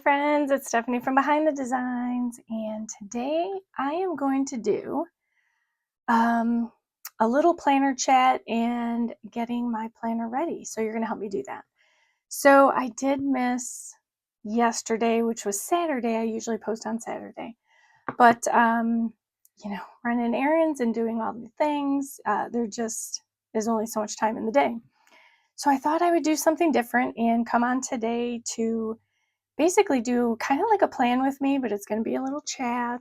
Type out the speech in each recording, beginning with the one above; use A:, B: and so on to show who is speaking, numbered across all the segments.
A: friends, it's Stephanie from Behind the Designs, and today I am going to do a little planner chat and getting my planner ready. So you're going to help me do that. So I did miss yesterday, which was Saturday. I usually post on Saturday, but running errands and doing all the things, there just is only so much time in the day. So I thought I would do something different and come on today to basically do kind of like a plan with me, but it's going to be a little chat.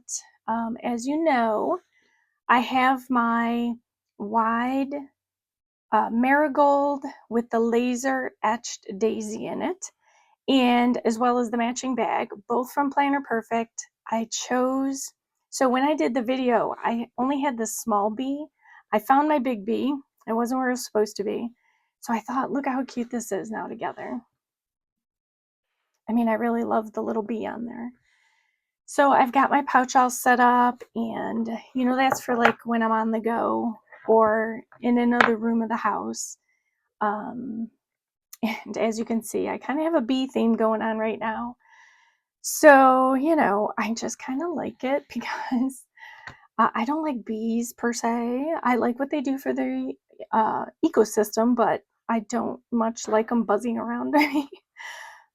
A: As you know, I have my wide marigold with the laser etched daisy in it, and as well as the matching bag, both from Planner Perfect. I chose, so when I did the video, I only had this small bee. I found my big bee. It wasn't where it was supposed to be. So I thought, look how cute this is now together. I mean, I really love the little bee on there. So I've got my pouch all set up, and that's for like when I'm on the go or in another room of the house. And as you can see, I kind of have a bee theme going on right now. So, I just kind of like it because I don't like bees per se. I like what they do for the ecosystem, but I don't much like them buzzing around me.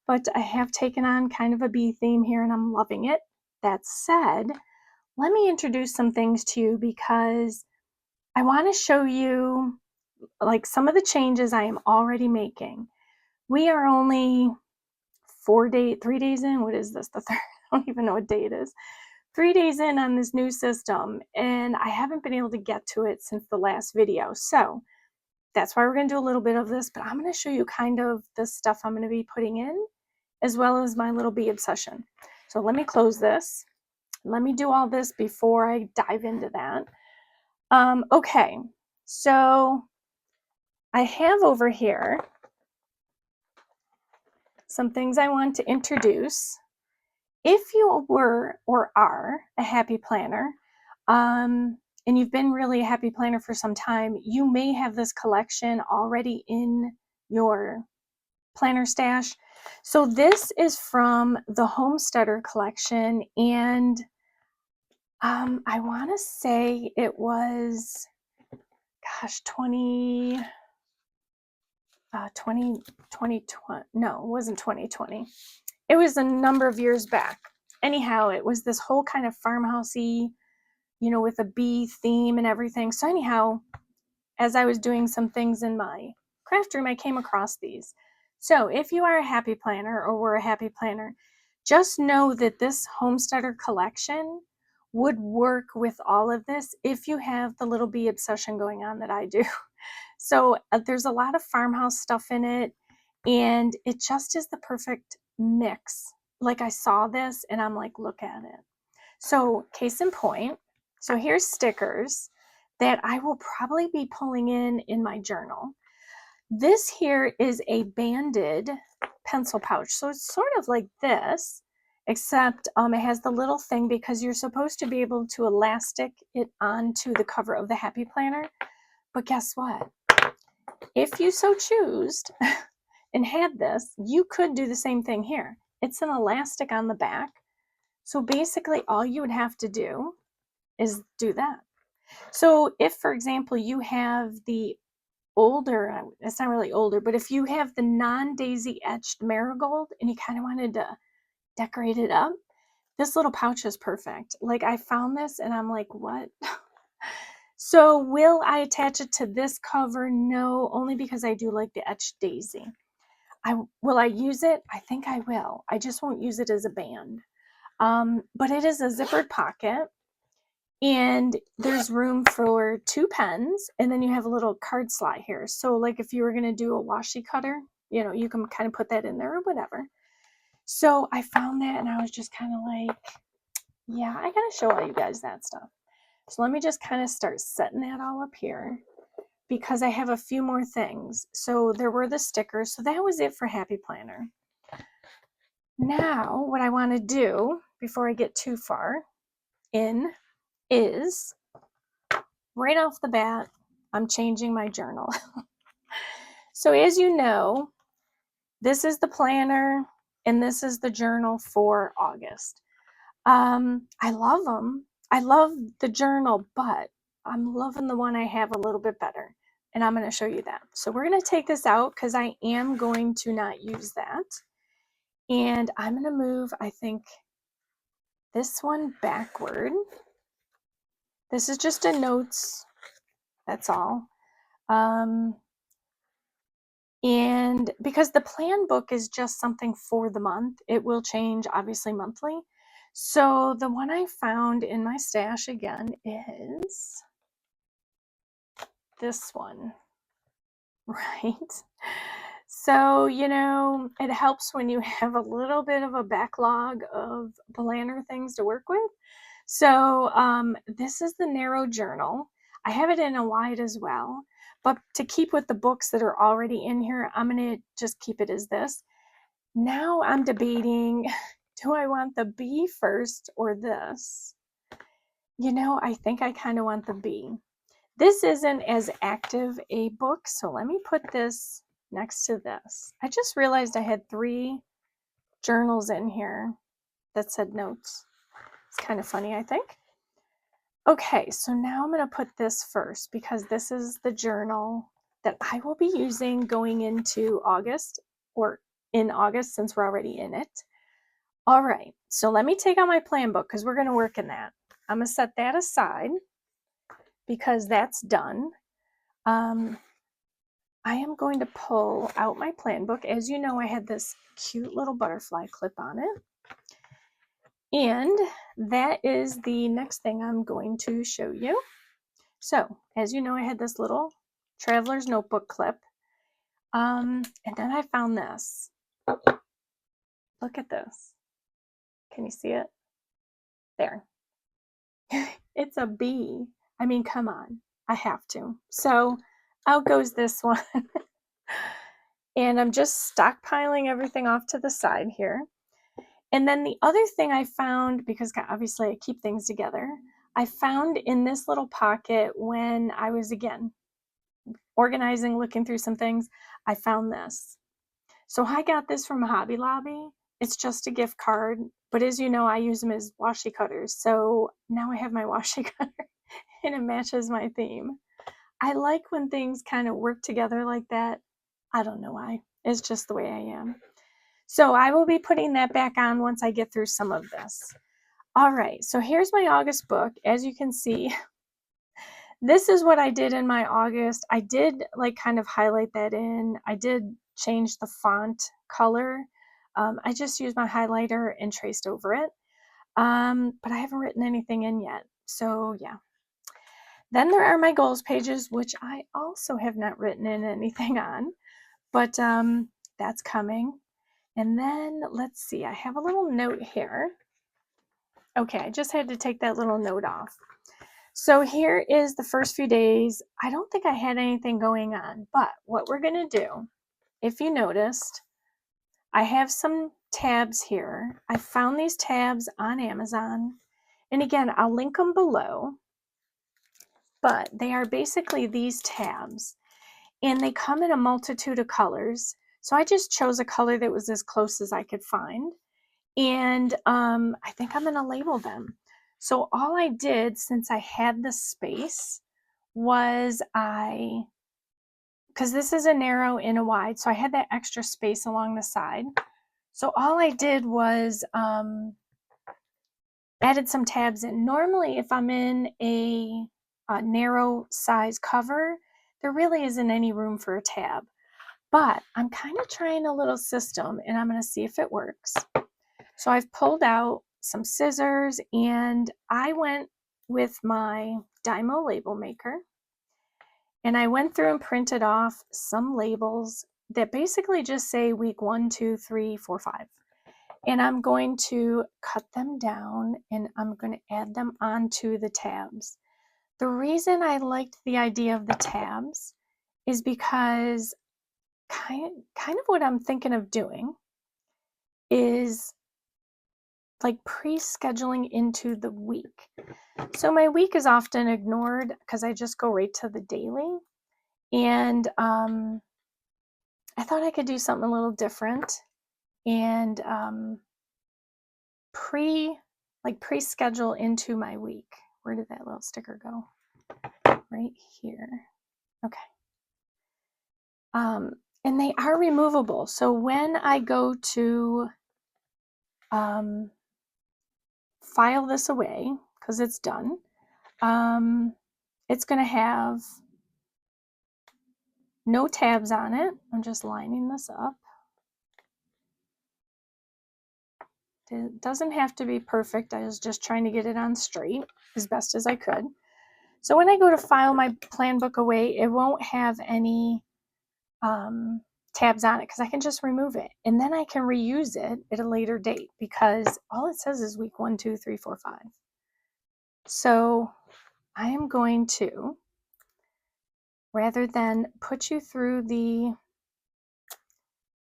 A: But I have taken on kind of a bee theme here and I'm loving it. That said, let me introduce some things to you because I want to show you like some of the changes I am already making. We are only 3 days in. What is this? The third? I don't even know what day it is. 3 days in on this new system, and I haven't been able to get to it since the last video. So that's why we're going to do a little bit of this, but I'm going to show you kind of the stuff I'm going to be putting in, as well as my little bee obsession. So let me close this. Let me do all this before I dive into that. Okay, so I have over here some things I want to introduce. If you were or are a happy planner, and you've been really a happy planner for some time, you may have this collection already in your planner stash. So this is from the Homesteader collection, and I want to say it was, gosh, 2020, no, it wasn't 2020. It was a number of years back. Anyhow, it was this whole kind of farmhousey, with a bee theme and everything. So anyhow, as I was doing some things in my craft room, I came across these. So if you are a happy planner or were a happy planner, just know that this Homesteader collection would work with all of this if you have the little bee obsession going on that I do. So there's a lot of farmhouse stuff in it, and it just is the perfect mix. Like I saw this and I'm like, look at it. So case in point, so here's stickers that I will probably be pulling in my journal. This here is a banded pencil pouch. So it's sort of like this, except it has the little thing because you're supposed to be able to elastic it onto the cover of the Happy Planner. But guess what? If you so choose and had this, you could do the same thing here. It's an elastic on the back. So basically all you would have to do is do that. So if, for example, you have the older, it's not really older, but if you have the non-daisy etched marigold and you kind of wanted to decorate it up, this little pouch is perfect. Like I found this and I'm like, what? So will I attach it to this cover? No, only because I do like the etched daisy. Will I use it? I think I will. I just won't use it as a band. But it is a zippered pocket, and there's room for 2 pens, and then you have a little card slot here. So like if you were going to do a washi cutter, you can kind of put that in there or whatever. So I found that and I was just kind of like, yeah, I got to show all you guys that stuff. So let me just kind of start setting that all up here because I have a few more things. So there were the stickers. So that was it for Happy Planner. Now what I want to do before I get too far in is right off the bat, I'm changing my journal. So as you know, this is the planner and this is the journal for August. I love them. I love the journal, but I'm loving the one I have a little bit better, and I'm going to show you that. So we're going to take this out because I am going to not use that, and I'm going to move, I think, this one backward. This is just a notes, that's all. And because the plan book is just something for the month, it will change obviously monthly. So the one I found in my stash again is this one, right? So, you know, it helps when you have a little bit of a backlog of planner things to work with. So this is the narrow journal. I have it in a wide as well, but to keep with the books that are already in here, I'm going to just keep it as this. Now I'm debating, do I want the B first or this? You know, I think I kind of want the B. This isn't as active a book, so let me put this next to this. I just realized I had 3 journals in here that said notes. It's kind of funny, I think. Okay, so now I'm going to put this first because this is the journal that I will be using going into August, or in August since we're already in it. All right, so let me take out my plan book because we're going to work in that. I'm going to set that aside because that's done. I am going to pull out my plan book. As you know, I had this cute little butterfly clip on it. And that is the next thing I'm going to show you. So, as you know, I had this little traveler's notebook clip. And then I found this. Look at this. Can you see it? There. It's a bee. I mean, come on. I have to. So, out goes this one. And I'm just stockpiling everything off to the side here. And then the other thing I found, because obviously I keep things together, I found in this little pocket when I was, again, organizing, looking through some things, I found this. So I got this from Hobby Lobby. It's just a gift card, but as you know, I use them as washi cutters. So now I have my washi cutter and it matches my theme. I like when things kind of work together like that. I don't know why. It's just the way I am. So I will be putting that back on once I get through some of this. All right, so here's my August book. As you can see, this is what I did in my August. I did like kind of highlight that in. I did change the font color. I just used my highlighter and traced over it. But I haven't written anything in yet. So yeah. Then there are my goals pages, which I also have not written in anything on. But that's coming. And then let's see, I have a little note here. Okay, I just had to take that little note off. So here is the first few days. I don't think I had anything going on, but what we're going to do, if you noticed, I have some tabs here. I found these tabs on Amazon. And again, I'll link them below, but they are basically these tabs. And they come in a multitude of colors. So I just chose a color that was as close as I could find. And I think I'm going to label them. So all I did, since I had the space, was because this is a narrow and a wide, so I had that extra space along the side. So all I did was added some tabs in. Normally, if I'm in a narrow size cover, there really isn't any room for a tab. But I'm kind of trying a little system, and I'm going to see if it works. So I've pulled out some scissors, and I went with my Dymo label maker, and I went through and printed off some labels that basically just say week 1, 2, 3, 4, 5. And I'm going to cut them down, and I'm going to add them onto the tabs. The reason I liked the idea of the tabs is because kind of what I'm thinking of doing is like pre-scheduling into the week. So my week is often ignored because I just go right to the daily. And I thought I could do something a little different and pre-schedule into my week. Where did that little sticker go? Right here. Okay. And they are removable. So when I go to file this away, because it's done, it's going to have no tabs on it. I'm just lining this up. It doesn't have to be perfect. I was just trying to get it on straight as best as I could. So when I go to file my plan book away, it won't have any tabs on it because I can just remove it. And then I can reuse it at a later date because all it says is week 1, 2, 3, 4, 5. So I am going to, rather than put you through the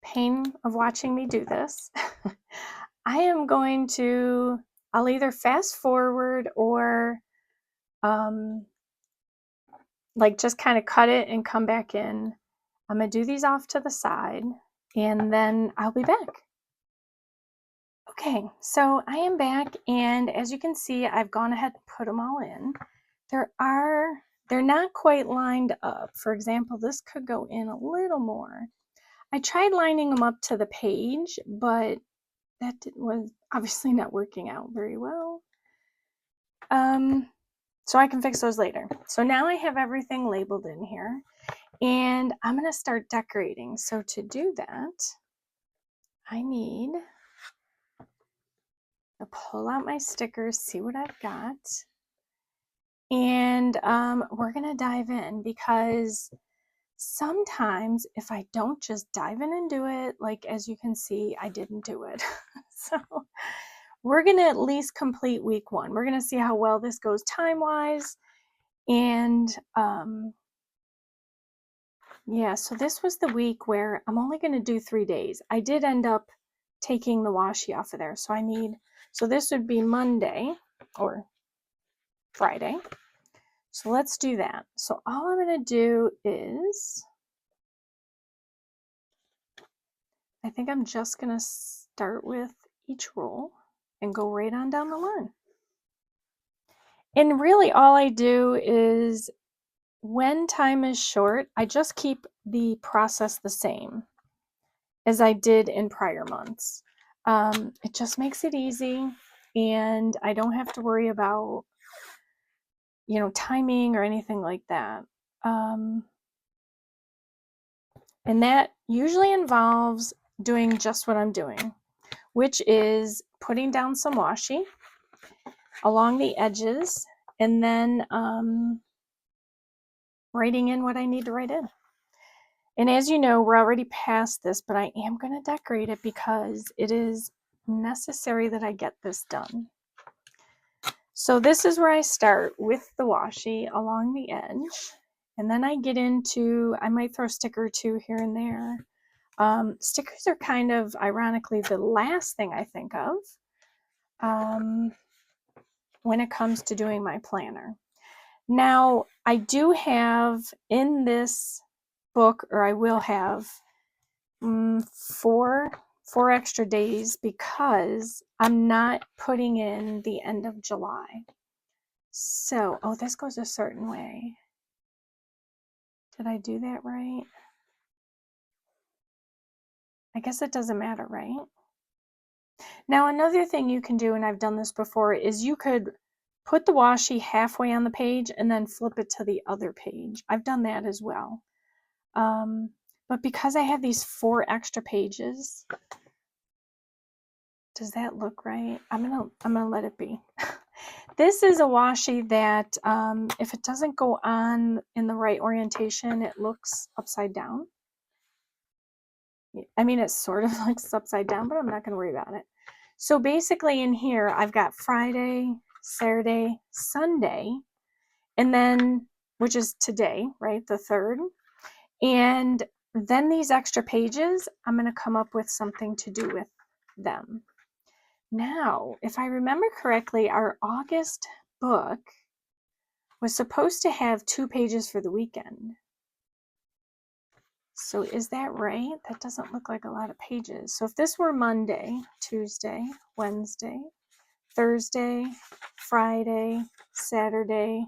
A: pain of watching me do this, I am going to, I'll either fast forward or like just kind of cut it and come back in. I'm going to do these off to the side and then I'll be back. Okay, so I am back, and as you can see, I've gone ahead and put them all in. They're not quite lined up. For example, this could go in a little more. I tried lining them up to the page, but that was obviously not working out very well. So I can fix those later. So now I have everything labeled in here, and I'm going to start decorating. So to do that, I need to pull out my stickers, see what I've got. And we're going to dive in because sometimes if I don't just dive in and do it, like as you can see, I didn't do it. So we're going to at least complete week 1. We're going to see how well this goes time-wise. And yeah, so this was the week where I'm only going to do 3 days. I did end up taking the washi off of there. So this would be Monday or Friday. So let's do that. So all I'm going to do is, I think I'm just going to start with each roll and go right on down the line. And really all I do is, when time is short, I just keep the process the same as I did in prior months. It just makes it easy, and I don't have to worry about, you know, timing or anything like that. And that usually involves doing just what I'm doing, which is putting down some washi along the edges and then writing in what I need to write in. And as you know, we're already past this, but I am going to decorate it because it is necessary that I get this done. So this is where I start with the washi along the edge. And then I get into, I might throw a sticker or two here and there. Stickers are kind of, ironically, the last thing I think of when it comes to doing my planner. Now, I do have in this book, or I will have, four extra days because I'm not putting in the end of July. So, oh, this goes a certain way. Did I do that right? I guess it doesn't matter, right? Now, another thing you can do, and I've done this before, is you could put the washi halfway on the page and then flip it to the other page. I've done that as well. But because I have these 4 extra pages, does that look right? I'm gonna let it be. This is a washi that if it doesn't go on in the right orientation, it looks upside down. I mean, it sort of looks upside down, but I'm not gonna worry about it. So basically in here, I've got Friday, Saturday, Sunday, and then, which is today, right, the 3rd. And then these extra pages, I'm going to come up with something to do with them. Now, if I remember correctly, our August book was supposed to have 2 pages for the weekend. So is that right? That doesn't look like a lot of pages. So if this were Monday, Tuesday, Wednesday, Thursday, Friday, Saturday,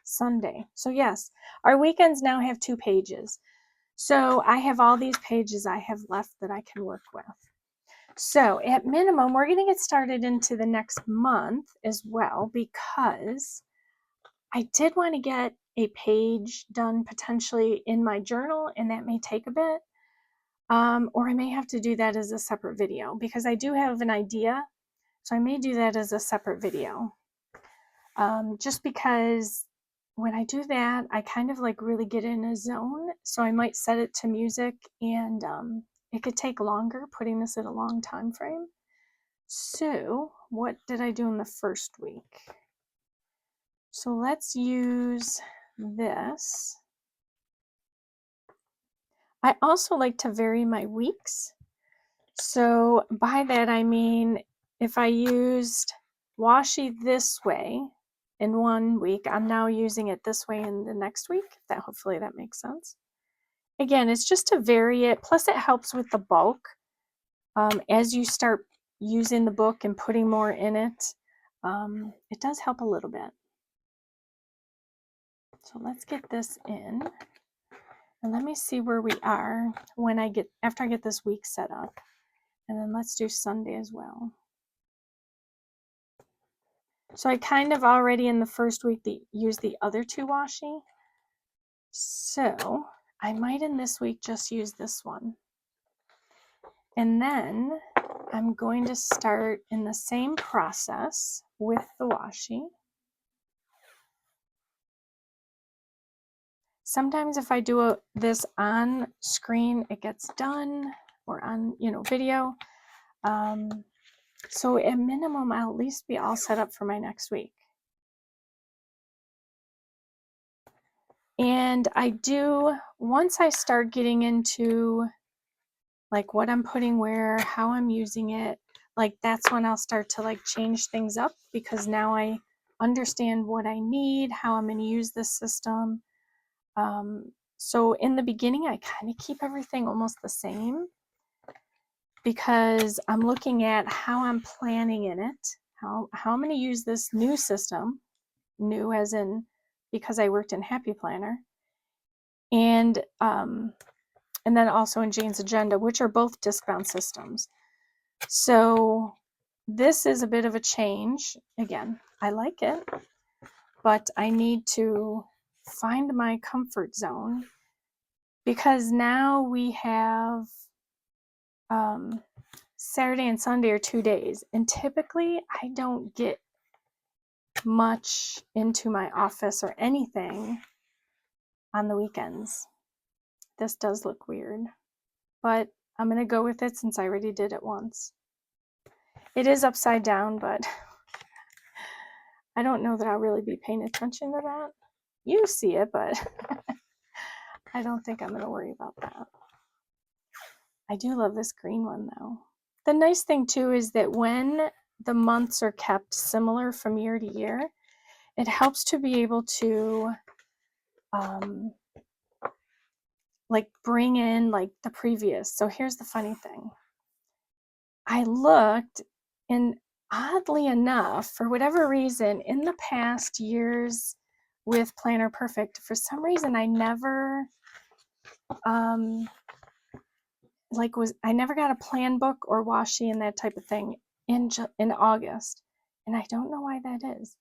A: Sunday. So yes, our weekends now have 2 pages. So I have all these pages I have left that I can work with. So at minimum, we're going to get started into the next month as well, because I did want to get a page done potentially in my journal, and that may take a bit. Or I may have to do that as a separate video, because I do have an idea. So I may do that as a separate video. Just because when I do that, I kind of like really get in a zone. So I might set it to music, and it could take longer putting this at a long time frame. So what did I do in the first week? So let's use this. I also like to vary my weeks. So by that I mean, if I used washi this way in one week, I'm now using it this way in the next week. Hopefully that makes sense. Again, it's just to vary it. Plus it helps with the bulk. As you start using the book and putting more in it, it does help a little bit. So let's get this in. And let me see where we are after I get this week set up. And then let's do Sunday as well. So I kind of already in the first week used the other 2 washi. So I might in this week just use this one. And then I'm going to start in the same process with the washi. Sometimes if I do this on screen, it gets done, or on video. So at minimum, I'll at least be all set up for my next week. And I do, once I start getting into like what I'm putting where, how I'm using it, like that's when I'll start to like change things up, because now I understand what I need, how I'm going to use this system. So in the beginning, I kind of keep everything almost the same, because I'm looking at how I'm planning in it, how I'm going to use this new system, new as in because I worked in Happy Planner, and then also in Jane's Agenda, which are both disc-bound systems. So this is a bit of a change. Again, I like it, but I need to find my comfort zone, because now we have Saturday and Sunday are 2 days, and typically I don't get much into my office or anything on the weekends. This does look weird, but I'm going to go with it since I already did it once. It is upside down, but I don't know that I'll really be paying attention to that. You see it, but I don't think I'm going to worry about that. I do love this green one though. The nice thing too is that when the months are kept similar from year to year, it helps to be able to like bring in like the previous. So here's the funny thing. I looked, and oddly enough, for whatever reason, in the past years with Planner Perfect, for some reason I never I never got a plan book or washi and that type of thing in August, and I don't know why that is.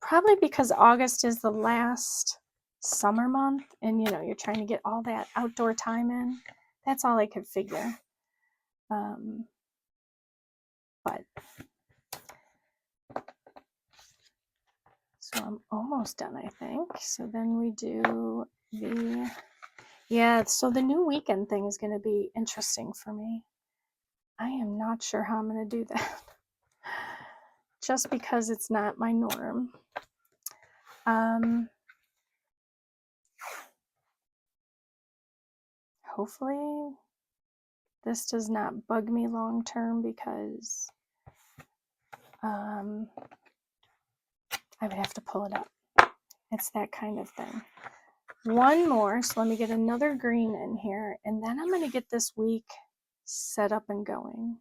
A: Probably because August is the last summer month, and you're trying to get all that outdoor time in. That's all I could figure. But so I'm almost done, I think. So then we do so the new weekend thing is going to be interesting for me. I am not sure how I'm going to do that. Just because it's not my norm. Hopefully this does not bug me long term, because I would have to pull it up. It's that kind of thing. one more. So let me get another green in here, and then I'm going to get this week set up and going.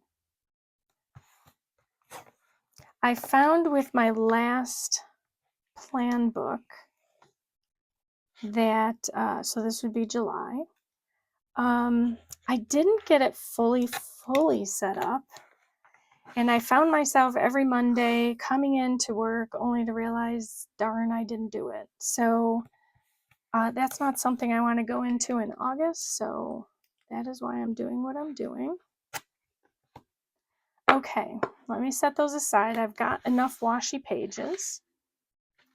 A: I found with my last plan book that, so this would be July. I didn't get it fully set up. And I found myself every Monday coming into work only to realize, darn, I didn't do it. So that's not something I want to go into in August. So that is why I'm doing what I'm doing. Okay, let me set those aside. I've got enough washi pages.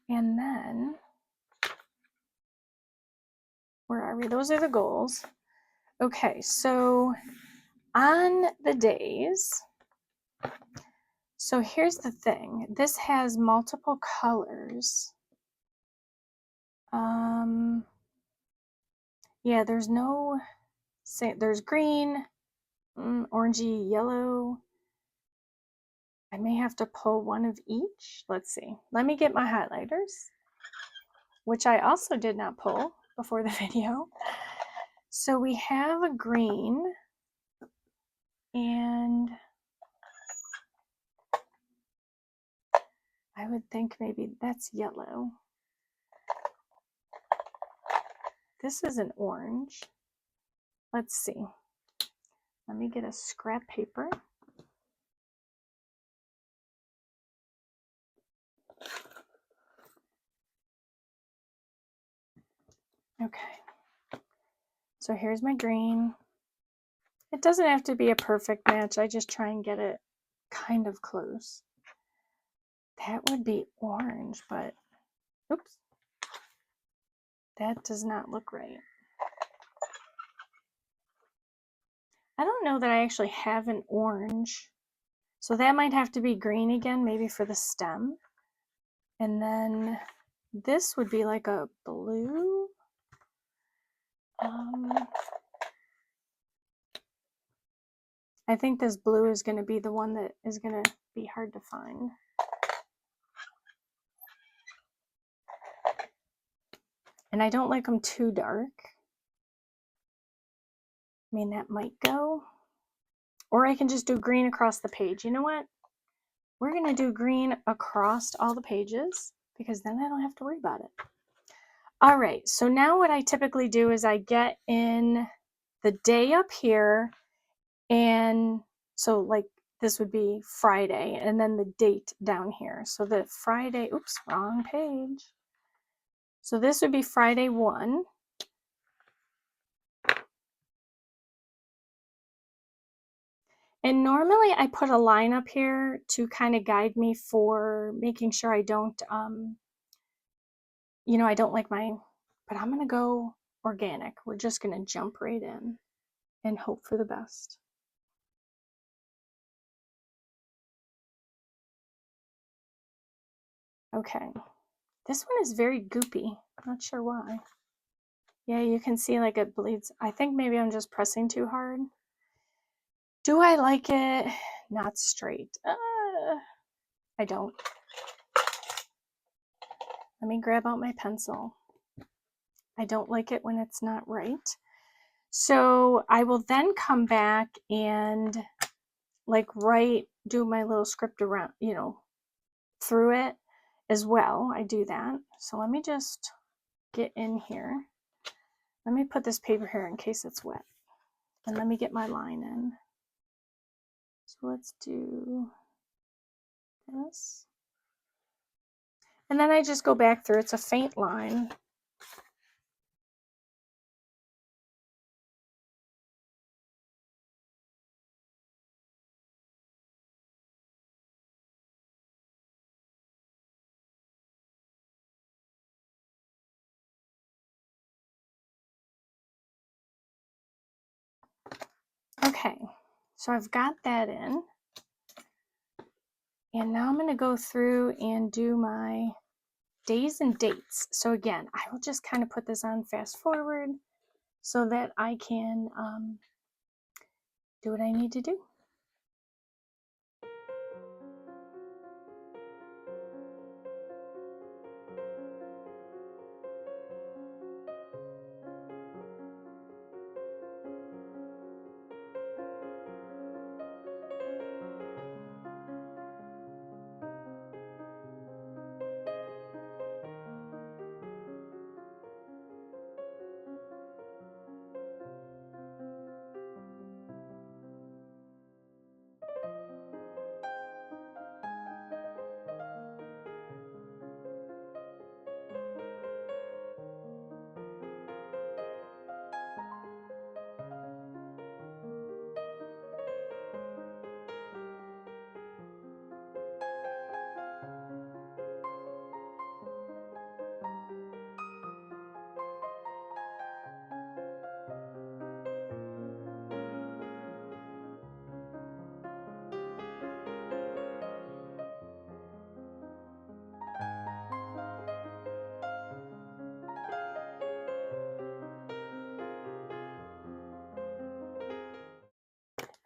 A: And then, where are we? Those are the goals. Okay, so on the days, so here's the thing. This has multiple colors. Yeah, there's no, there's green, orangey, yellow. I may have to pull one of each. Let's see. Let me get my highlighters, which I also did not pull before the video. So we have a green, and I would think maybe that's yellow. This is an orange. Let's see. Let me get a scrap paper. Okay. So here's my green. It doesn't have to be a perfect match. I just try and get it kind of close. That would be orange, but oops. That does not look right. I don't know that I actually have an orange. So that might have to be green again, maybe for the stem. And then this would be like a blue. I think this blue is going to be the one that is going to be hard to find. And I don't like them too dark. I mean, that might go. Or I can just do green across the page. You know what? We're going to do green across all the pages because then I don't have to worry about it. All right, so now what I typically do is I get in the day up here, and so like this would be Friday, and then the date down here. So the Friday, oops, wrong page. So this would be Friday 1. And normally I put a line up here to kind of guide me for making sure I don't, you know, I don't like my, but I'm going to go organic. We're just going to jump right in and hope for the best. Okay, this one is very goopy. Not sure why. Yeah, you can see like it bleeds. I think maybe I'm just pressing too hard. Do I like it? Not straight. I don't. Let me grab out my pencil. I don't like it when it's not right. So I will then come back and like do my little script around, you know, through it as well. I do that. So let me just get in here. Let me put this paper here in case it's wet. And let me get my line in. So let's do this. And then I just go back through. It's a faint line. Okay, so I've got that in. And now I'm going to go through and do my days and dates. So again, I will just kind of put this on fast forward so that I can do what I need to do.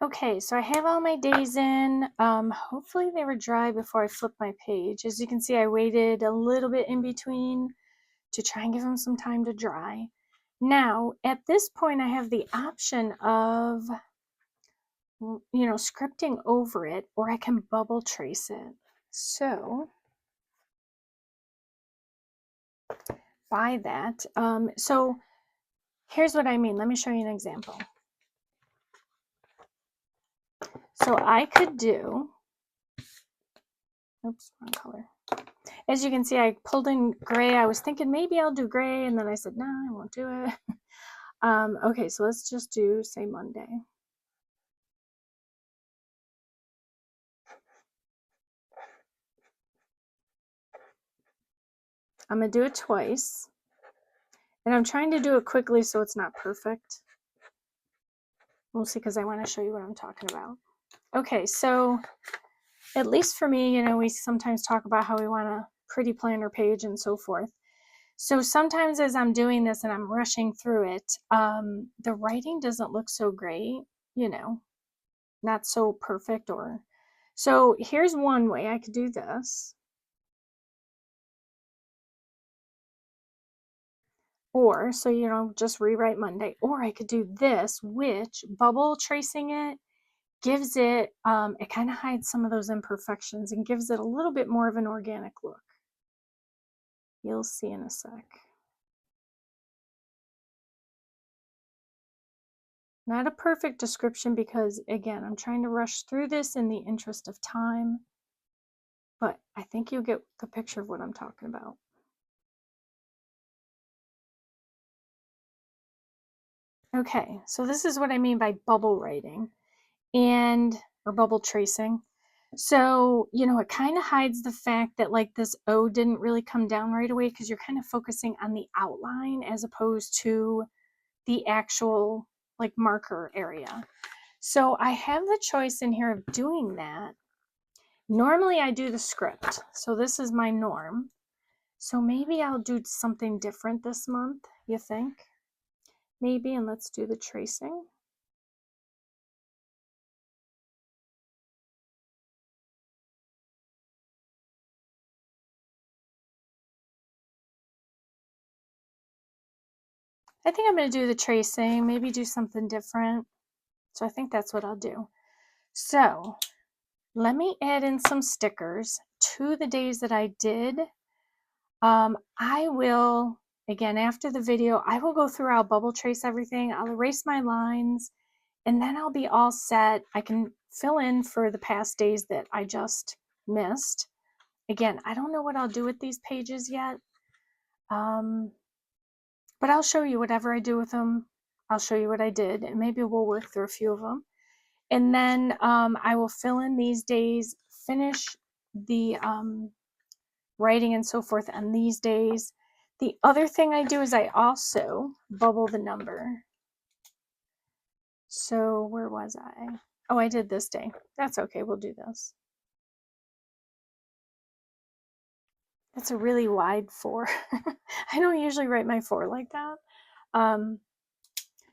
A: Okay, so I have all my days in. Hopefully they were dry before I flipped my page. As you can see, I waited a little bit in between to try and give them some time to dry. Now, at this point, I have the option of, scripting over it, or I can bubble trace it. So, by that, so here's what I mean. Let me show you an example. So I could do, oops, wrong color. As you can see, I pulled in gray. I was thinking maybe I'll do gray, and then I said, no, I won't do it. Okay, so let's just do, say, Monday. I'm going to do it twice. And I'm trying to do it quickly so it's not perfect. Mostly because I want to show you what I'm talking about. Okay, so at least for me, we sometimes talk about how we want a pretty planner page and so forth. So sometimes as I'm doing this and I'm rushing through it, the writing doesn't look so great, not so perfect. So here's one way I could do this. Or, so, just rewrite Monday. Or I could do this, which bubble tracing it gives it, it kind of hides some of those imperfections and gives it a little bit more of an organic look. You'll see in a sec. Not a perfect description because, again, I'm trying to rush through this in the interest of time, but I think you'll get the picture of what I'm talking about. Okay, so this is what I mean by bubble writing or bubble tracing. So, it kind of hides the fact that like this O didn't really come down right away because you're kind of focusing on the outline as opposed to the actual like marker area. So I have the choice in here of doing that. Normally I do the script. So this is my norm. So maybe I'll do something different this month, you think? Maybe, and let's do the tracing. I think I'm going to do the tracing, maybe do something different. So I think that's what I'll do. So let me add in some stickers to the days that I did. I will, again, after the video, I will go through, I'll bubble trace everything, I'll erase my lines, and then I'll be all set. I can fill in for the past days that I just missed. Again, I don't know what I'll do with these pages yet, but I'll show you whatever I do with them. I'll show you what I did, and maybe we'll work through a few of them. And then I will fill in these days, finish the writing and so forth on these days. The other thing I do is I also bubble the number. So where was I? Oh, I did this day. That's okay, we'll do this. That's a really wide 4. I don't usually write my 4 like that.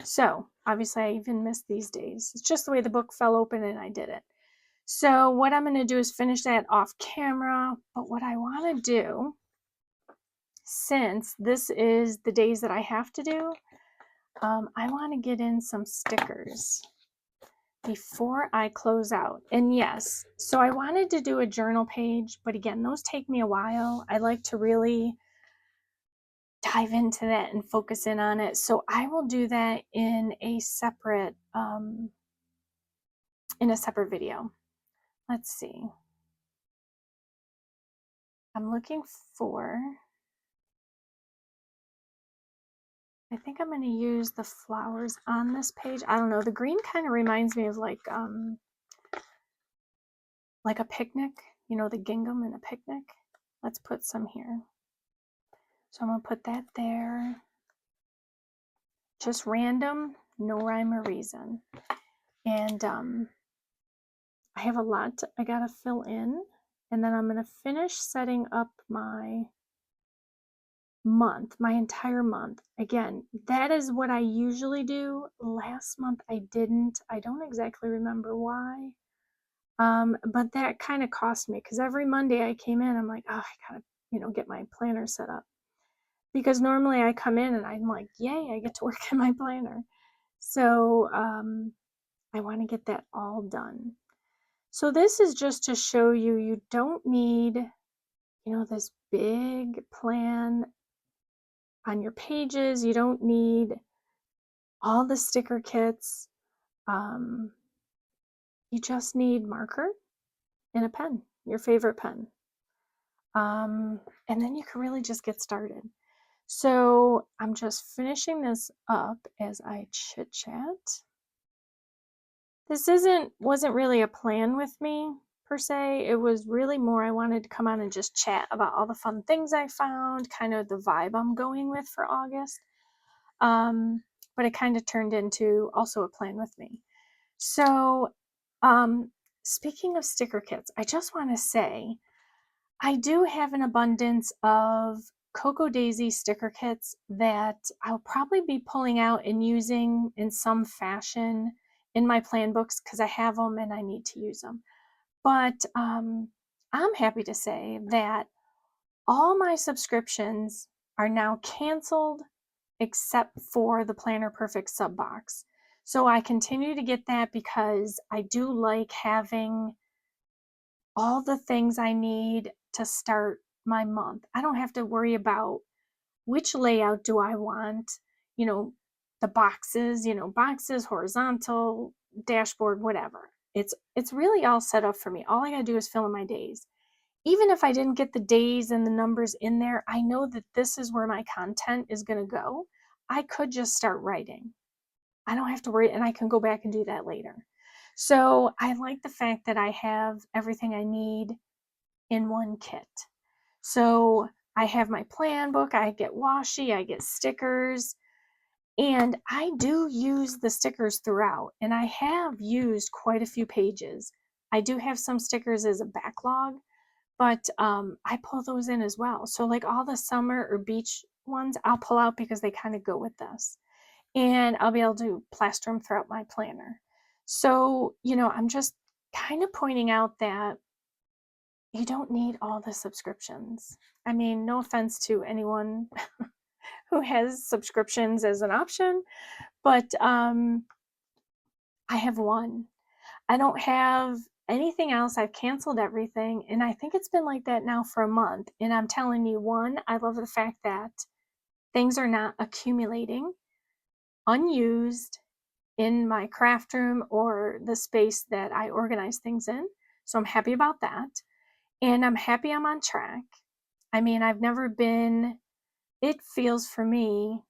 A: So obviously I even missed these days. It's just the way the book fell open and I did it. So what I'm going to do is finish that off camera. But what I want to do, since this is the days that I have to do, I want to get in some stickers before I close out. And yes, so I wanted to do a journal page, but again, those take me a while. I like to really dive into that and focus in on it. So I will do that in a separate video. Let's see. I'm looking for, I think I'm going to use the flowers on this page. I don't know. The green kind of reminds me of like a picnic, the gingham in a picnic. Let's put some here. So I'm going to put that there. Just random, no rhyme or reason. And I have a lot I got to fill in. And then I'm going to finish setting up my month, my entire month. Again, that is what I usually do. Last month I didn't. I don't exactly remember why. But that kind of cost me because every Monday I came in, I'm like, oh, I gotta, get my planner set up. Because normally I come in and I'm like, yay, I get to work in my planner. So I want to get that all done. So this is just to show you, you don't need, this big plan on your pages. You don't need all the sticker kits. Um, you just need marker and a pen, your favorite pen. And then you can really just get started. So I'm just finishing this up as I chit chat. This wasn't really a plan with me per se. It was really more I wanted to come on and just chat about all the fun things I found, kind of the vibe I'm going with for August. But it kind of turned into also a plan with me. So speaking of sticker kits, I just want to say I do have an abundance of Cocoa Daisy sticker kits that I'll probably be pulling out and using in some fashion in my plan books because I have them and I need to use them. But I'm happy to say that all my subscriptions are now canceled except for the Planner Perfect sub box. So I continue to get that because I do like having all the things I need to start my month. I don't have to worry about which layout do I want, the boxes, boxes, horizontal, dashboard, whatever. It's really all set up for me. All I got to do is fill in my days. Even if I didn't get the days and the numbers in there, I know that this is where my content is going to go. I could just start writing. I don't have to worry, and I can go back and do that later. So I like the fact that I have everything I need in one kit. So I have my plan book, I get washi, I get stickers, and I do use the stickers throughout, and I have used quite a few pages. I do have some stickers as a backlog, but I pull those in as well. So like all the summer or beach ones, I'll pull out because they kind of go with this. And I'll be able to plaster them throughout my planner. So, I'm just kind of pointing out that you don't need all the subscriptions. I mean, no offense to anyone who has subscriptions as an option, but I have one. I don't have anything else. I've canceled everything. And I think it's been like that now for a month. And I'm telling you, one, I love the fact that things are not accumulating unused in my craft room or the space that I organize things in. So I'm happy about that. And I'm happy I'm on track. I mean, I've never been, it feels for me,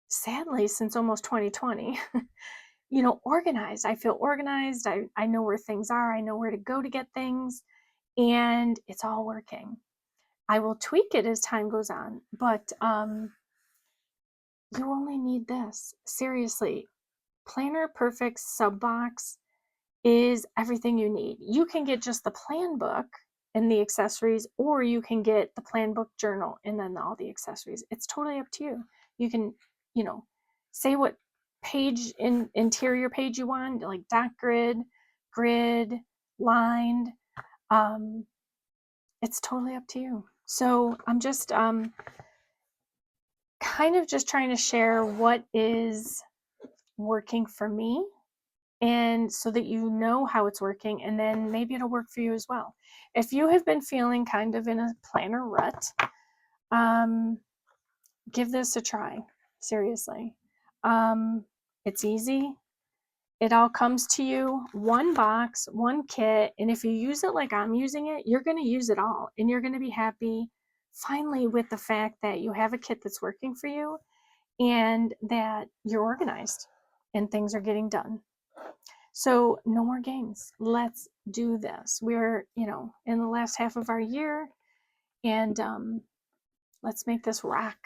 A: sadly, since almost 2020, organized. I feel organized. I know where things are. I know where to go to get things. And it's all working. I will tweak it as time goes on, but you only need this. Seriously, Planner Perfect sub box is everything you need. You can get just the plan book and the accessories, or you can get the plan book journal and then all the accessories. It's totally up to you. You can, say what page interior page you want, like dot grid, lined. It's totally up to you. So I'm just kind of just trying to share what is working for me, and so that you know how it's working, and then maybe it'll work for you as well. If you have been feeling kind of in a planner rut, give this a try. Seriously. It's easy. It all comes to you, one box, one kit, and if you use it like I'm using it, you're going to use it all, and you're going to be happy finally with the fact that you have a kit that's working for you and that you're organized and things are getting done. So no more games. Let's do this. We're, in the last half of our year, and let's make this rock.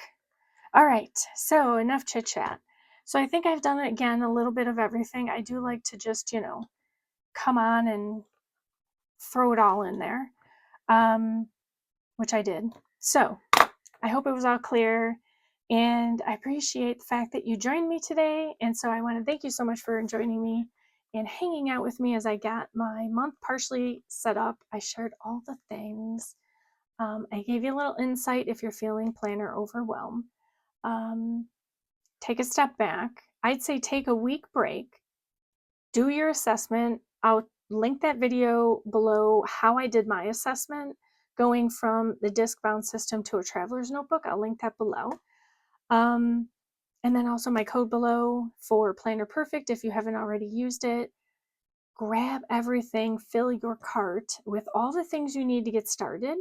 A: All right. So enough chit chat. So I think I've done it again, a little bit of everything. I do like to just, come on and throw it all in there, which I did. So I hope it was all clear, and I appreciate the fact that you joined me today. And so I want to thank you so much for joining me and hanging out with me as I got my month partially set up. I shared all the things. I gave you a little insight if you're feeling planner overwhelmed. Take a step back. I'd say take a week break, do your assessment. I'll link that video below how I did my assessment going from the disc bound system to a traveler's notebook. I'll link that below. And then also my code below for Planner Perfect if you haven't already used it. Grab everything, fill your cart with all the things you need to get started,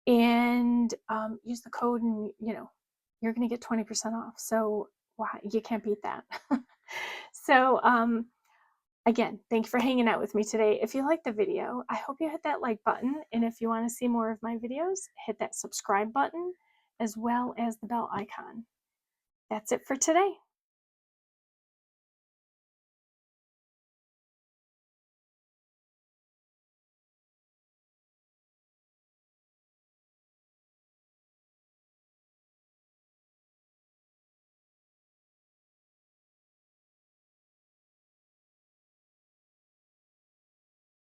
A: and use the code, and you're going to get 20% off. So you can't beat that. So again, thank you for hanging out with me today. If you like the video, I hope you hit that like button. And if you want to see more of my videos, hit that subscribe button as well as the bell icon. That's it for today.